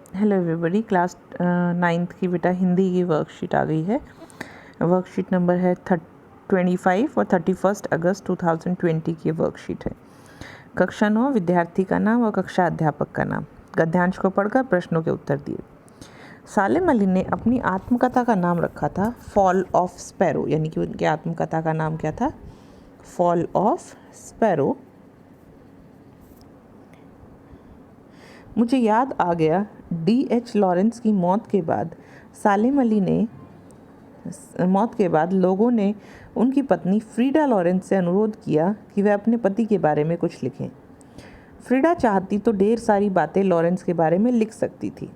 Hello everybody, class 9th की बेटा हिंदी की वर्कशीट आ गई है। वर्कशीट नंबर है 25 और 31 अगस्त 2020 की वर्कशीट है। कक्षा 9 विद्यार्थी का नाम और कक्षा अध्यापक का नाम। गद्यांश को पढ़कर प्रश्नों के उत्तर दिए। सालिम अली ने अपनी आत्मकथा का नाम रखा था फॉल ऑफ स्पैरो, यानी कि उनकी आत्मकथा का नाम क्या था? Fall of sparrow. मुझे याद आ गया D.H. लॉरेंस की मौत के बाद लोगों ने उनकी पत्नी फ्रीडा लॉरेंस से अनुरोध किया कि वह अपने पति के बारे में कुछ लिखें। फ्रीडा चाहती तो ढेर सारी बातें लॉरेंस के बारे में लिख सकती थी,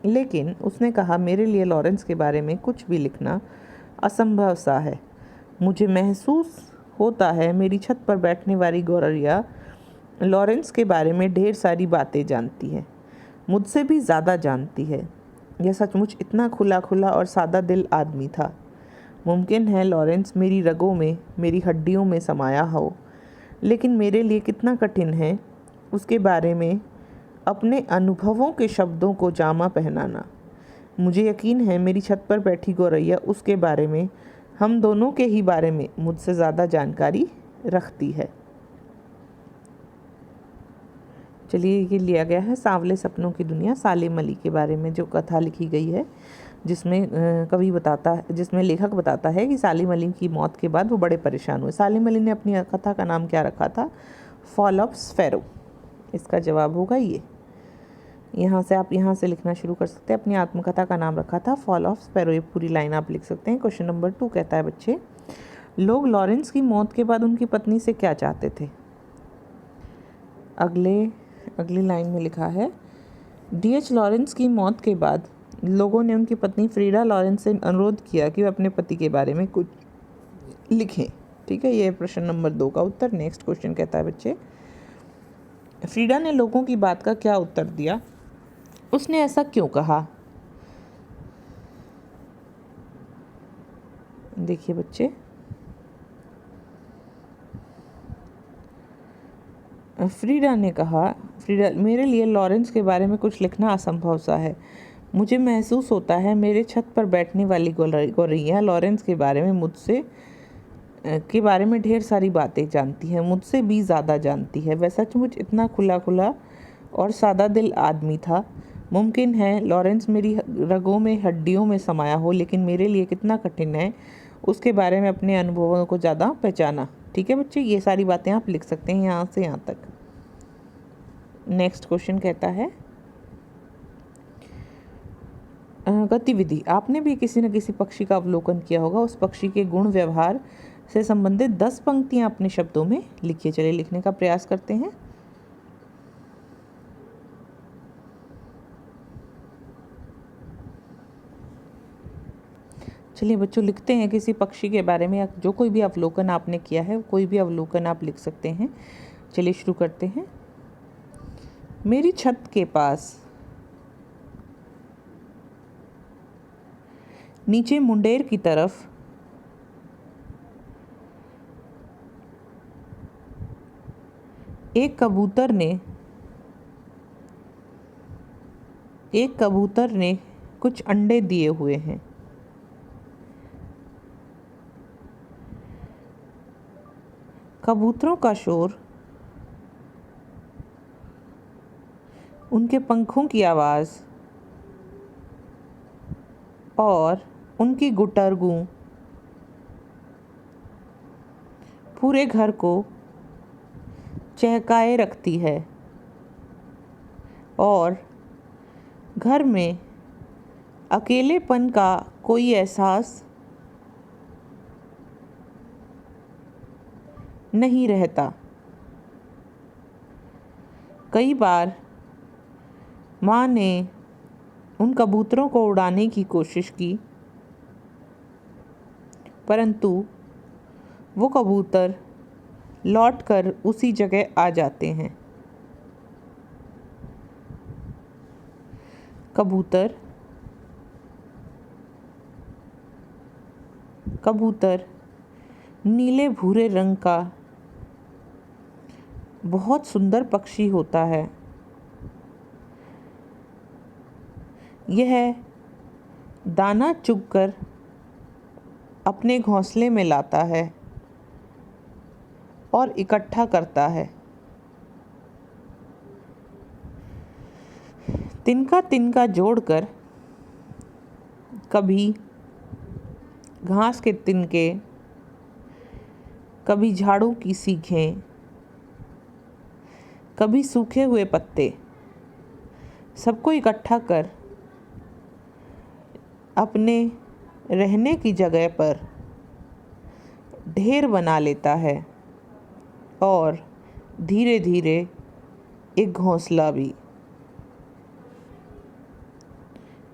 लेकिन उसने कहा, मेरे लिए लॉरेंस के बारे में कुछ भी लिखना असंभव सा है। मुझे महसूस होता है मेरी छत पर बैठने वाली गौरैया लॉरेंस के बारे में ढेर सारी बातें जानती है, मुझसे भी ज़्यादा जानती है। यह सचमुच इतना खुला खुला और सादा दिल आदमी था। मुमकिन है लॉरेंस मेरी रगों में, मेरी हड्डियों में समाया हो, लेकिन मेरे लिए कितना कठिन है उसके बारे में अपने अनुभवों के शब्दों को जामा पहनाना। मुझे यकीन है मेरी छत पर बैठी गौरैया उसके बारे में, हम दोनों के ही बारे में मुझसे ज़्यादा जानकारी रखती है। चलिए, ये लिया गया है सांवले सपनों की दुनिया, सालिम अली के बारे में जो कथा लिखी गई है, जिसमें लेखक बताता है कि सालिम अली की मौत के बाद वो बड़े परेशान हुए। सालिम अली ने अपनी कथा का नाम क्या रखा था? Fall of sparrow. इसका जवाब होगा ये। आप यहाँ से लिखना शुरू कर सकते हैं। अपनी आत्मकथा का नाम रखा था फॉल ऑफ स्पैरो। ये पूरी लाइन आप लिख सकते हैं। क्वेश्चन नंबर 2 कहता है, बच्चे लोग लॉरेंस की मौत के बाद उनकी पत्नी से क्या चाहते थे? अगली लाइन में लिखा है, D.H. लॉरेंस की मौत के बाद लोगों ने उनकी पत्नी फ्रीडा लॉरेंस से अनुरोध किया कि वे अपने पति के बारे में कुछ लिखें। ठीक है, ये प्रश्न नंबर 2 का उत्तर। नेक्स्ट क्वेश्चन कहता है, बच्चे फ्रीडा ने लोगों की बात का क्या उत्तर दिया? उसने ऐसा क्यों कहा? देखिए बच्चे, फ्रीडा ने कहा, मेरे लिए लॉरेंस के बारे में कुछ लिखना असंभव सा है। मुझे महसूस होता है मेरे छत पर बैठने वाली गौरैया लॉरेंस के बारे में ढेर सारी बातें जानती है, मुझसे भी ज़्यादा जानती है। वह सचमुच इतना खुला खुला और सादा दिल आदमी था। मुमकिन है लॉरेंस मेरी रगों में, हड्डियों में समाया हो, लेकिन मेरे लिए कितना कठिन है उसके बारे में अपने अनुभवों को ज़्यादा पहचाना। ठीक है बच्चे, ये सारी बातें आप लिख सकते हैं यहाँ से यहाँ तक। नेक्स्ट क्वेश्चन कहता है, गतिविधि। आपने भी किसी न किसी पक्षी का अवलोकन किया होगा। उस पक्षी के गुण व्यवहार से संबंधित 10 पंक्तियां अपने शब्दों में लिखिए। चलिए लिखने का प्रयास करते हैं। चलिए बच्चों, लिखते हैं किसी पक्षी के बारे में, जो कोई भी अवलोकन आपने किया है, कोई भी अवलोकन आप लिख सकते हैं। चलिए शुरू करते हैं। मेरी छत के पास नीचे मुंडेर की तरफ एक कबूतर ने कुछ अंडे दिए हुए हैं। कबूतरों का शोर, उनके पंखों की आवाज़ और उनकी गुटरगू पूरे घर को चहकाए रखती है और घर में अकेलेपन का कोई एहसास नहीं रहता। कई बार माँ ने उन कबूतरों को उड़ाने की कोशिश की, परंतु वो कबूतर लौटकर उसी जगह आ जाते हैं। कबूतर नीले भूरे रंग का बहुत सुंदर पक्षी होता है। यह दाना चुगकर अपने घोंसले में लाता है और इकट्ठा करता है। तिनका तिनका जोड़कर कभी घास के तिनके, कभी झाड़ू की सीखें, कभी सूखे हुए पत्ते, सबको इकट्ठा कर अपने रहने की जगह पर ढेर बना लेता है और धीरे धीरे एक घोंसला भी।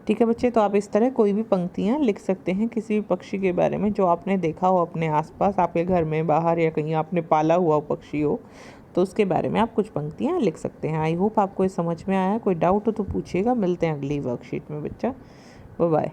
ठीक है बच्चे, तो आप इस तरह कोई भी पंक्तियाँ लिख सकते हैं किसी भी पक्षी के बारे में जो आपने देखा हो अपने आसपास, आपके घर में, बाहर या कहीं आपने पाला हुआ पक्षी हो, तो उसके बारे में आप कुछ पंक्तियाँ लिख सकते हैं। आई होप आपको ये समझ में आया। कोई डाउट हो तो पूछिएगा। मिलते हैं अगली वर्कशीट में बच्चा। Bye bye.